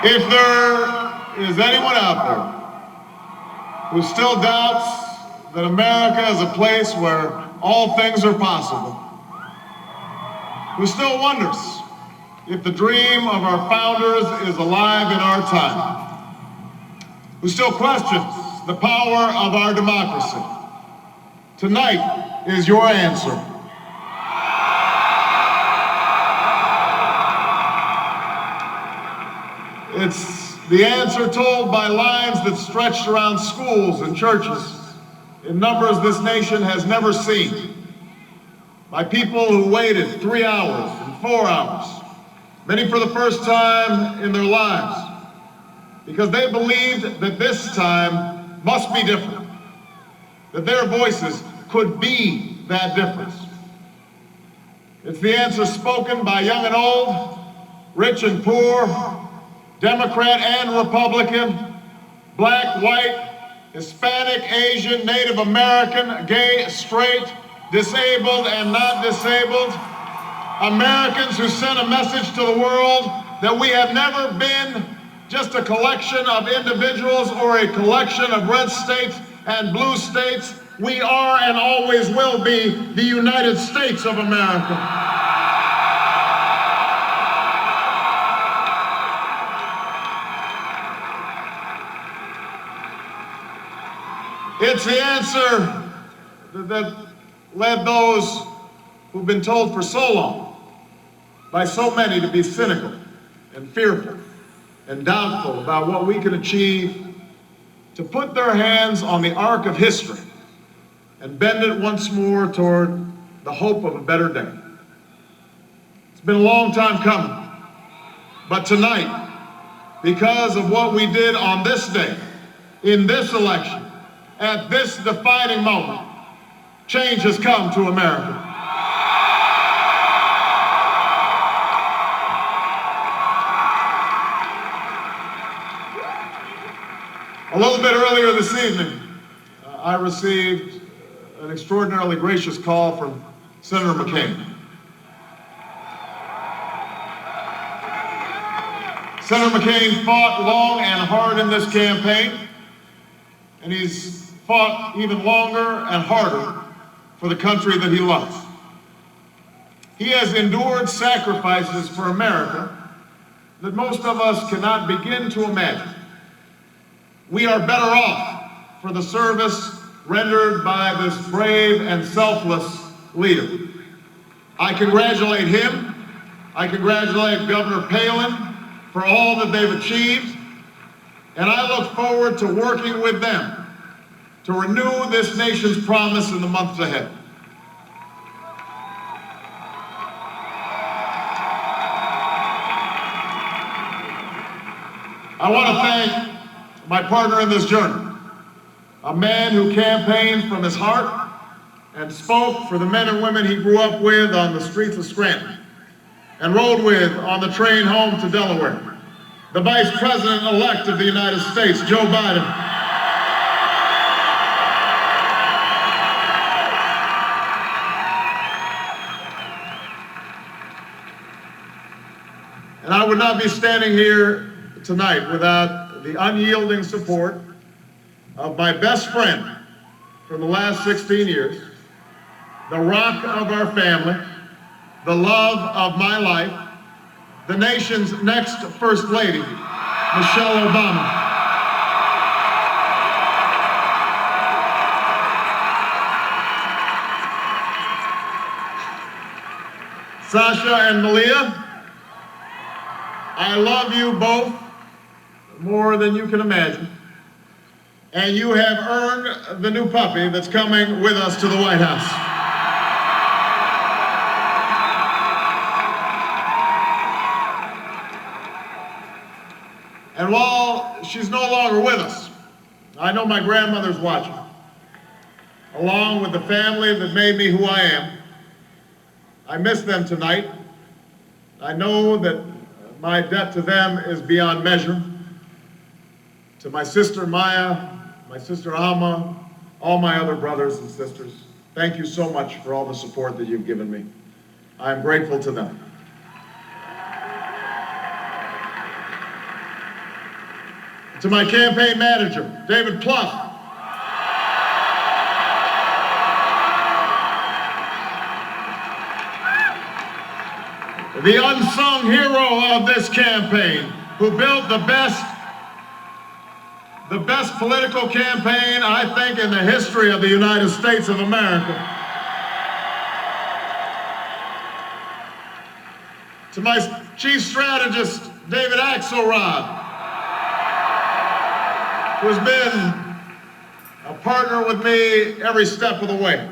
If there is anyone out there who still doubts that America is a place where all things are possible, who still wonders if the dream of our founders is alive in our time, who still questions the power of our democracy, tonight is your answer. It's the answer told by lines that stretched around schools and churches in numbers this nation has never seen, by people who waited 3 hours and 4 hours, many for the first time in their lives, because they believed that this time must be different, that their voices could be that difference. It's the answer spoken by young and old, rich and poor, Democrat and Republican, black, white, Hispanic, Asian, Native American, gay, straight, disabled and not disabled, Americans who sent a message to the world that we have never been just a collection of individuals or a collection of red states and blue states. We are and always will be the United States of America. It's the answer that led those who've been told for so long by so many to be cynical and fearful and doubtful about what we can achieve, to put their hands on the arc of history and bend it once more toward the hope of a better day. It's been a long time coming, but tonight, because of what we did on this day, in this election, at this defining moment, change has come to America. A little bit earlier this evening, I received an extraordinarily gracious call from Senator McCain. Senator McCain fought long and hard in this campaign, and he's fought even longer and harder for the country that he loves. He has endured sacrifices for America that most of us cannot begin to imagine. We are better off for the service rendered by this brave and selfless leader. I congratulate him. I congratulate Governor Palin for all that they've achieved, and I look forward to working with them to renew this nation's promise in the months ahead. I want to thank my partner in this journey, a man who campaigned from his heart and spoke for the men and women he grew up with on the streets of Scranton and rode with on the train home to Delaware, the Vice President-elect of the United States, Joe Biden. And I would not be standing here tonight without the unyielding support of my best friend for the last 16 years, the rock of our family, the love of my life, the nation's next First Lady, Michelle Obama. Sasha and Malia, I love you both more than you can imagine, and you have earned the new puppy that's coming with us to the White House. And while she's no longer with us, I know my grandmother's watching, along with the family that made me who I am. I miss them tonight. I know that my debt to them is beyond measure. To my sister Maya, my sister Alma, all my other brothers and sisters, thank you so much for all the support that you've given me. I'm grateful to them. To my campaign manager, David Plouffe. The unsung hero of this campaign, who built the best political campaign, I think, in the history of the United States of America. To my chief strategist, David Axelrod, who's been a partner with me every step of the way.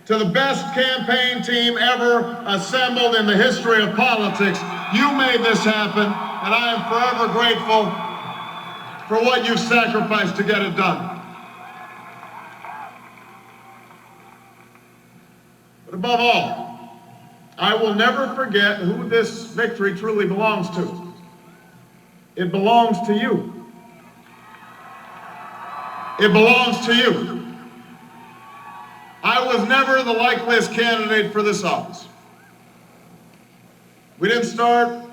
To the best campaign team ever assembled in the history of politics, you made this happen, and I am forever grateful for what you've sacrificed to get it done. But above all, I will never forget who this victory truly belongs to. It belongs to you. It belongs to you. I was never the likeliest candidate for this office. We didn't start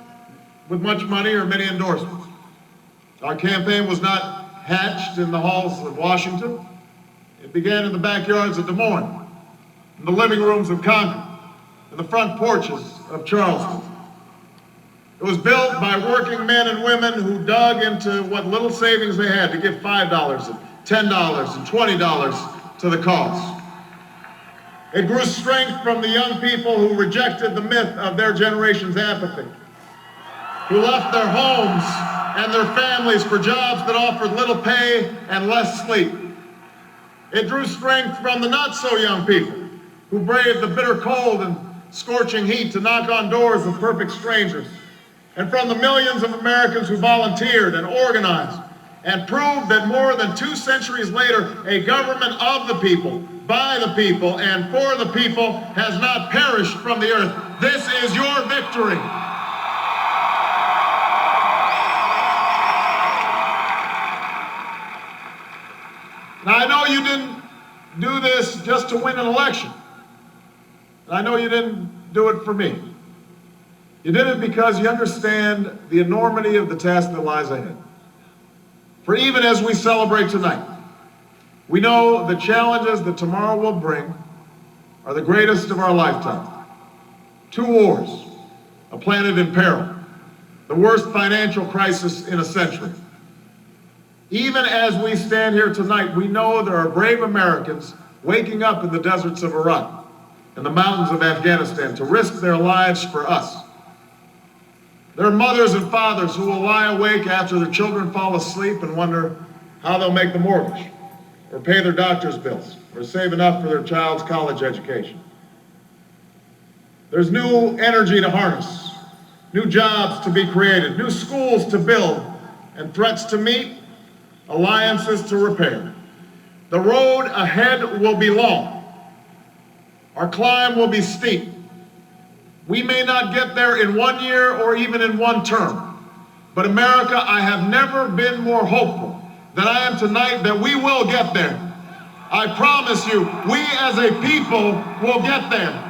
with much money or many endorsements. Our campaign was not hatched in the halls of Washington. It began in the backyards of Des Moines, in the living rooms of Concord, in the front porches of Charleston. It was built by working men and women who dug into what little savings they had to give $5 and $10 and $20 to the cause. It grew strength from the young people who rejected the myth of their generation's apathy, who left their homes and their families for jobs that offered little pay and less sleep. It drew strength from the not-so-young people who braved the bitter cold and scorching heat to knock on doors of perfect strangers, and from the millions of Americans who volunteered and organized and proved that more than 2 centuries later, a government of the people, by the people, and for the people has not perished from the earth. This is your victory. Now, I know you didn't do this just to win an election. And I know you didn't do it for me. You did it because you understand the enormity of the task that lies ahead. For even as we celebrate tonight, we know the challenges that tomorrow will bring are the greatest of our lifetime. 2 wars, a planet in peril, the worst financial crisis in a century. Even as we stand here tonight, we know there are brave Americans waking up in the deserts of Iraq and the mountains of Afghanistan to risk their lives for us. There are mothers and fathers who will lie awake after their children fall asleep and wonder how they'll make the mortgage, or pay their doctor's bills, or save enough for their child's college education. There's new energy to harness, new jobs to be created, new schools to build, and threats to meet, alliances to repair. The road ahead will be long. Our climb will be steep. We may not get there in 1 year or even in 1 term. But America, I have never been more hopeful than I am tonight that we will get there. I promise you, we as a people will get there.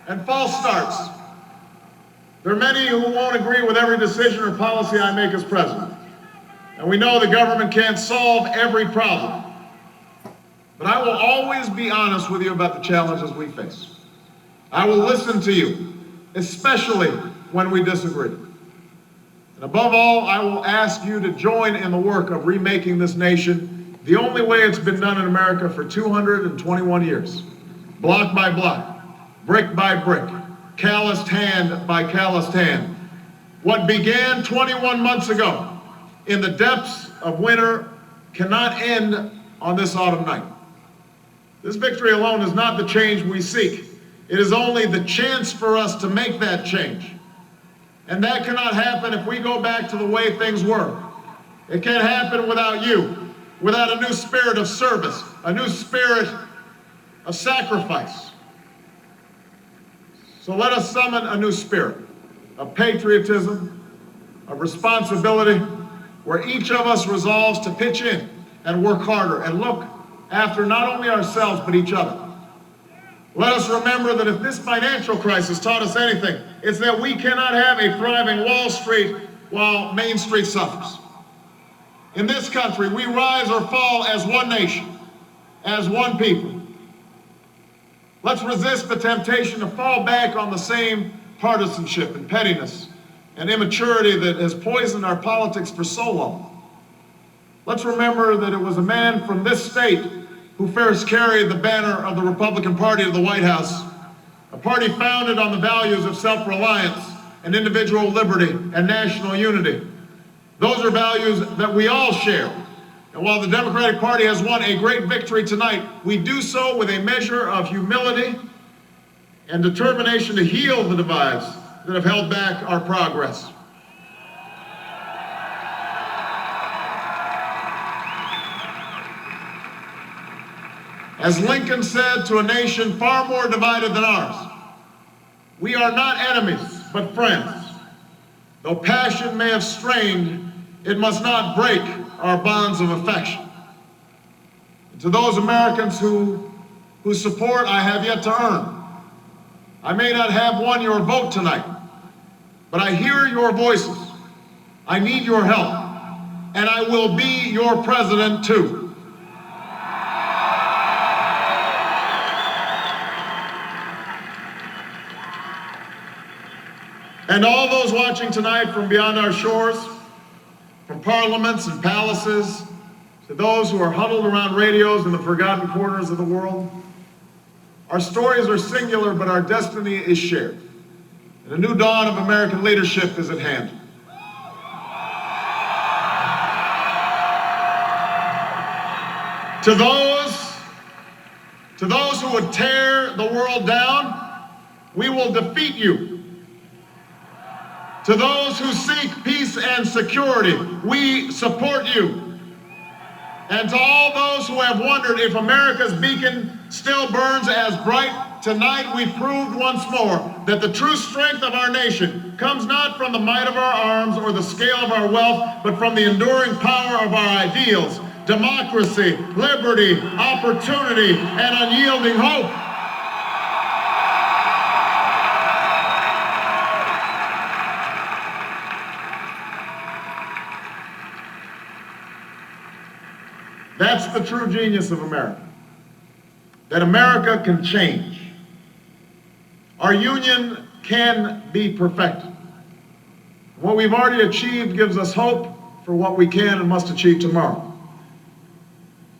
And false starts. There are many who won't agree with every decision or policy I make as president. And we know the government can't solve every problem. But I will always be honest with you about the challenges we face. I will listen to you, especially when we disagree. And above all, I will ask you to join in the work of remaking this nation the only way it's been done in America for 221 years, block by block, brick by brick, calloused hand by calloused hand. What began 21 months ago in the depths of winter cannot end on this autumn night. This victory alone is not the change we seek. It is only the chance for us to make that change. And that cannot happen if we go back to the way things were. It can't happen without you, without a new spirit of service, a new spirit of sacrifice. So let us summon a new spirit of patriotism, of responsibility, where each of us resolves to pitch in and work harder and look after not only ourselves but each other. Let us remember that if this financial crisis taught us anything, it's that we cannot have a thriving Wall Street while Main Street suffers. In this country, we rise or fall as one nation, as one people. Let's resist the temptation to fall back on the same partisanship and pettiness and immaturity that has poisoned our politics for so long. Let's remember that it was a man from this state who first carried the banner of the Republican Party to the White House, a party founded on the values of self-reliance and individual liberty and national unity. Those are values that we all share. And while the Democratic Party has won a great victory tonight, we do so with a measure of humility and determination to heal the divides that have held back our progress. As Lincoln said to a nation far more divided than ours, we are not enemies, but friends. Though passion may have strained, it must not break our bonds of affection. And to those Americans whose support I have yet to earn, I may not have won your vote tonight, but I hear your voices. I need your help, and I will be your president too. And all those watching tonight from beyond our shores, from parliaments and palaces, to those who are huddled around radios in the forgotten corners of the world, our stories are singular, but our destiny is shared. And a new dawn of American leadership is at hand. To those who would tear the world down, we will defeat you. To those who seek peace and security, we support you. And to all those who have wondered if America's beacon still burns as bright, tonight we proved once more that the true strength of our nation comes not from the might of our arms or the scale of our wealth, but from the enduring power of our ideals, democracy, liberty, opportunity, and unyielding hope. That's the true genius of America, that America can change. Our union can be perfected. What we've already achieved gives us hope for what we can and must achieve tomorrow.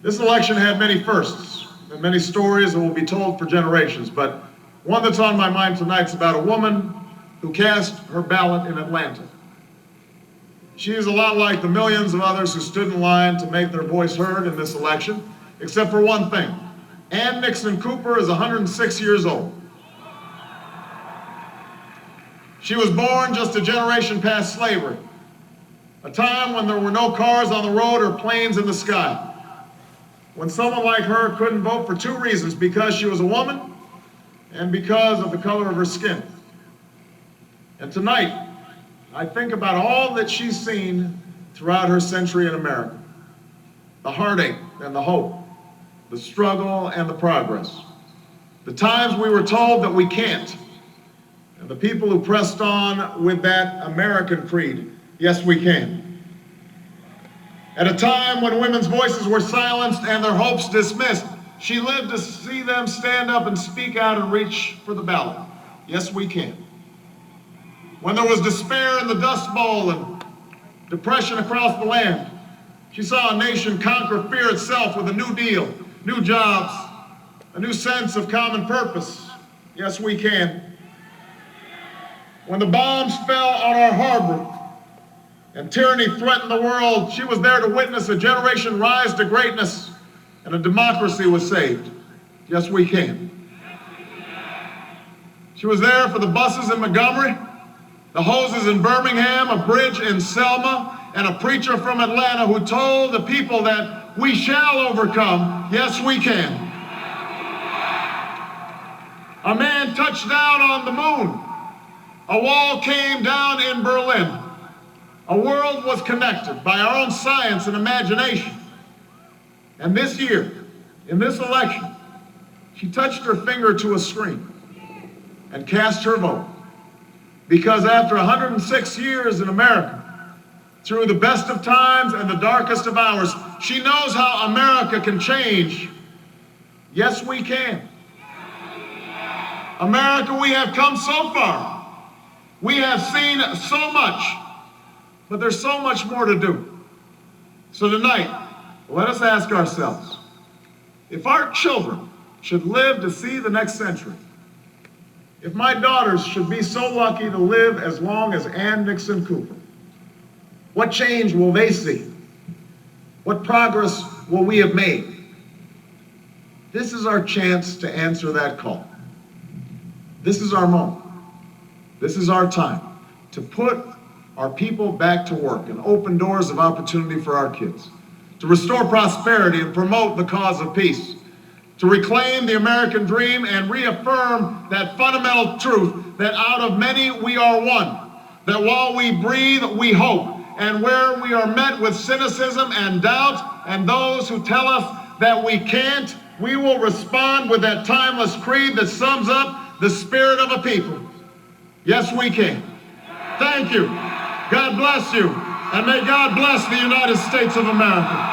This election had many firsts and many stories that will be told for generations, but one that's on my mind tonight is about a woman who cast her ballot in Atlanta. She is a lot like the millions of others who stood in line to make their voice heard in this election, except for one thing. Ann Nixon Cooper is 106 years old. She was born just a generation past slavery, a time when there were no cars on the road or planes in the sky, when someone like her couldn't vote for two reasons: because she was a woman and because of the color of her skin. And tonight, I think about all that she's seen throughout her century in America. The heartache and the hope, the struggle and the progress. The times we were told that we can't, and the people who pressed on with that American creed, yes, we can. At a time when women's voices were silenced and their hopes dismissed, she lived to see them stand up and speak out and reach for the ballot. Yes, we can. When there was despair in the Dust Bowl and depression across the land, she saw a nation conquer fear itself with a new deal, new jobs, a new sense of common purpose. Yes, we can. When the bombs fell on our harbor and tyranny threatened the world, she was there to witness a generation rise to greatness and a democracy was saved. Yes, we can. She was there for the buses in Montgomery, the hoses in Birmingham, a bridge in Selma, and a preacher from Atlanta who told the people that we shall overcome. Yes, we can. A man touched down on the moon. A wall came down in Berlin. A world was connected by our own science and imagination. And this year, in this election, she touched her finger to a screen and cast her vote. Because after 106 years in America, through the best of times and the darkest of hours, she knows how America can change. Yes, we can. America, we have come so far. We have seen so much, but there's so much more to do. So tonight, let us ask ourselves, if our children should live to see the next century, if my daughters should be so lucky to live as long as Ann Nixon Cooper, what change will they see? What progress will we have made? This is our chance to answer that call. This is our moment. This is our time to put our people back to work and open doors of opportunity for our kids, to restore prosperity and promote the cause of peace, to reclaim the American dream and reaffirm that fundamental truth that out of many we are one, that while we breathe, we hope, and where we are met with cynicism and doubt and those who tell us that we can't, we will respond with that timeless creed that sums up the spirit of a people. Yes, we can. Thank you. God bless you, and may God bless the United States of America.